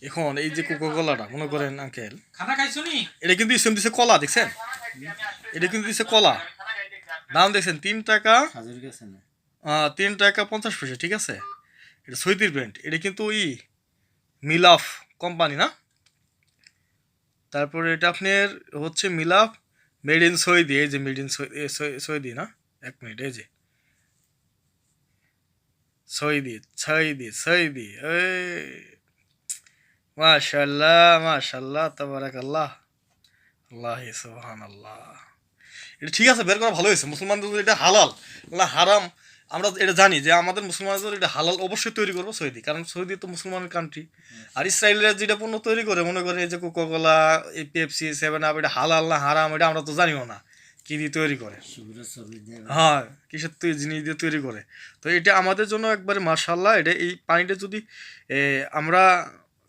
এখন এই যে কোকো কোলাটা মনে করেন আঙ্কেল, খানা খাইছো নি? এটা কিন্তু ইসেম দিছে কলা, দেখছেন? এটা কিন্তু দিছে কলা, দাম দেখছেন 3 টাকা, 3 টাকা 50 পয়সা, ঠিক আছে? এটা সৌদির ব্র্যান্ড, এটা কিন্তু মিলাফ কোম্পানি না? তারপরে এটা আপনার হচ্ছে মিলাফ মেড ইন সৌদি, এই যে মেড ইন সৌদি না, 1 মিনিট, এই যে সৌদি সৌদি সৌদি, মাশাল্লাহ মাশাল্লাহ তাবারাকাল্লাহ, আল্লাহ সুবহানাল্লাহ। এটা ঠিক আছে, বের করা ভালো হয়েছে। মুসলমানদের যদি এটা হালাল না হারাম আমরা এটা জানি, যে আমাদের মুসলমানদের এটা হালাল অবশ্যই তৈরি করবো সৌদি, কারণ সৌদি তো মুসলমানের কান্ট্রি। আর ইসরায়েলের যেটা পণ্য তৈরি করে, মনে করে এই যে কোকাকোলা, এই পেপসি, 7 আপ, এটা হালাল না হারাম এটা আমরা তো জানিও না কি দিয়ে তৈরি করে। হ্যাঁ, কিসের জিনিস দিয়ে তৈরি করে। তো এটা আমাদের জন্য একবারে মাশাআল্লাহ। এটা এই পানিটা যদি আমরা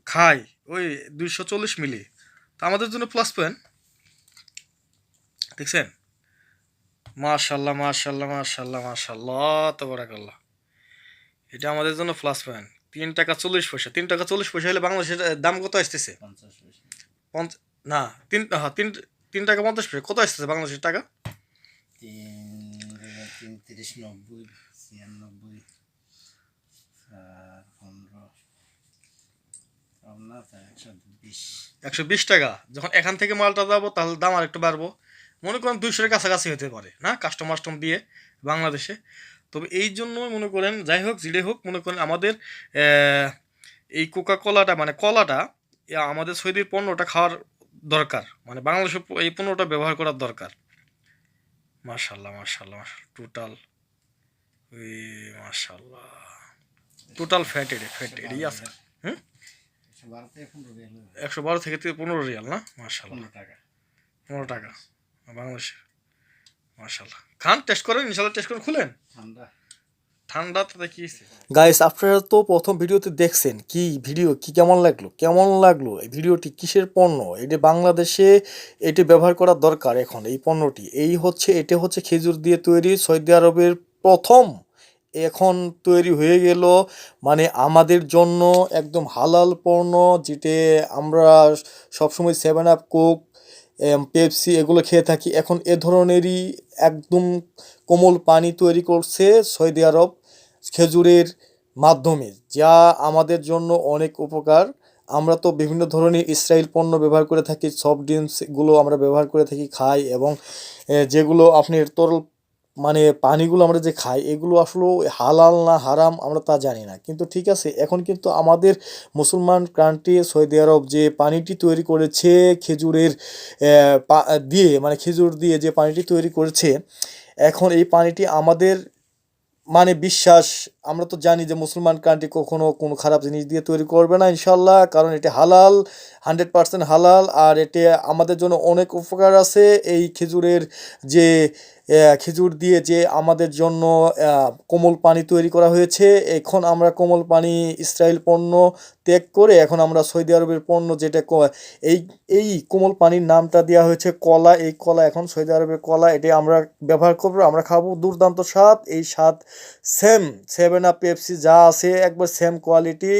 খাই ওই 240 মিলি, তো আমাদের জন্য প্লাস পয়েন্ট, দেখছেন? মাশাল্লাহ মাশাল্লাহ মাশাল্লাহ মাশাল্লাহ তাবারাকাল্লাহ। এটা আমাদের জন্য প্লাস পয়েন্ট। 3 টাকা 40 পয়সা, 3 টাকা 40 পয়সা হলে বাংলাদেশের দাম কত আসতেছে? না, 3 টাকা 50 পয়সা কত আসতেছে বাংলাদেশের টাকা? 120 টাকা। যখন এখান থেকে মালটা যাবো তাহলে দাম আর একটু বাড়বো, মনে করেন 200-এর কাছাকাছি হতে পারে না, কাস্টম দিয়ে বাংলাদেশে। তবে এই জন্য মনে করেন, যাই হোক যেটাই হোক, মনে করেন আমাদের এই কোকা কোলাটা মানে কলাটা, আমাদের সৌদির পণ্যটা খাওয়ার দরকার, মানে বাংলাদেশের এই পণ্যটা ব্যবহার করার দরকার। মাশাল্লাহ মাশাল্লাহ টোটাল, মাশাল্লাহ টোটাল ফ্যাট এটাই আছে। হুম, 112 থেকে 15 রিয়াল না? মাশাল্লাহ 15 টাকা বাংলাদেশে। মাশাল্লাহ, খান, টেস্ট করেন, ইনশাল্লাহ টেস্ট করেন, খুলেন। ঠান্ডা তাতে কি গাইস, আপনারা তো প্রথম ভিডিওতে দেখছেন কি ভিডিও, কি কেমন লাগলো এই ভিডিওটি, কিসের পণ্য এটা, বাংলাদেশে এটি ব্যবহার করা দরকার এখন এই পণ্যটি। এটা হচ্ছে খেজুর দিয়ে তৈরি, সৌদি আরবের প্রথম এখন তৈরি হয়ে গেল, মানে আমাদের জন্য একদম হালাল পণ্য, যেটা আমরা সবসময় 7 আপ, কোক, পেপসি এগুলো খেয়ে থাকি। এখন এ ধরনেরই একদম কোমল পানি তৈরি করছে সৌদি আরব খেজুরের মাধ্যমে, যা আমাদের জন্য অনেক উপকার। আমরা তো বিভিন্ন ধরনের ইসরায়েল পণ্য ব্যবহার করে থাকি, সফট ড্রিঙ্কসগুলো আমরা ব্যবহার করে থাকি, খাই, এবং যেগুলো আপনার তরল মানে পানিগুলো আমরা যে খাই, এগুলো আসলে হালাল না হারাম আমরা তা জানি না। কিন্তু ঠিক আছে, এখন কিন্তু আমাদের মুসলমান কান্ট্রি সৌদি আরব যে পানিটি তৈরি করেছে খেজুরের দিয়ে, মানে খেজুর দিয়ে যে পানিটি তৈরি করেছে, এখন এই পানিটি আমাদের মানে বিশ্বাস, আমরা তো জানি যে মুসলমান কান্ট্রি কখনো কোনো খারাপ জিনিস দিয়ে তৈরি করবে না ইনশাল্লাহ, কারণ এটা হালাল, 100% হালাল। আর এটা আমাদের জন্য অনেক উপকার আছে। এই খেজুরের যে খেজুর দিয়ে যে আমাদের জন্য কোমল পানি তৈরি করা হয়েছে, এখন আমরা কোমল পানি ইসরায়েল পণ্য ত্যাগ করে এখন আমরা সৌদি আরবের পণ্য, যেটা এই এই কোমল পানির নামটা দেওয়া হয়েছে কলা, এই কলা এখন সৌদি আরবের কলা, এটি আমরা ব্যবহার করবো, আমরা খাবো, দুর্দান্ত স্বাদ। এই স্বাদ সেম 7 আপ, পেপসি যা আছে একবার সেম কোয়ালিটি,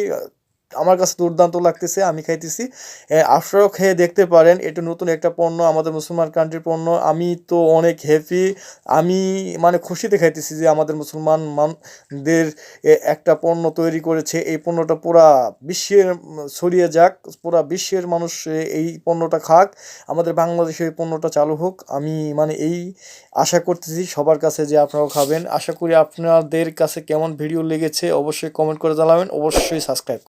আমার কাছে দুর্দান্ত লাগতেছে, আমি খাইতেছি। আপনারাও খেয়ে দেখতে পারেন, এটা নতুন একটা পণ্য, আমাদের মুসলমান কান্ট্রির পণ্য। আমি তো অনেক হ্যাপি, আমি মানে খুশিতে খাইতেছি যে আমাদের মুসলমানদের একটা পণ্য তৈরি করেছে। এই পণ্যটা পুরা বিশ্বের ছড়িয়ে যাক, পুরা বিশ্বের মানুষ এই পণ্যটা খাক, আমাদের বাংলাদেশে এই পণ্যটা চালু হোক। আমি মানে এই আশা করতেছি সবার কাছে যে আপনারাও খাবেন। আশা করি আপনাদের কাছে কেমন ভিডিও লেগেছে অবশ্যই কমেন্ট করে জানাবেন, অবশ্যই সাবস্ক্রাইব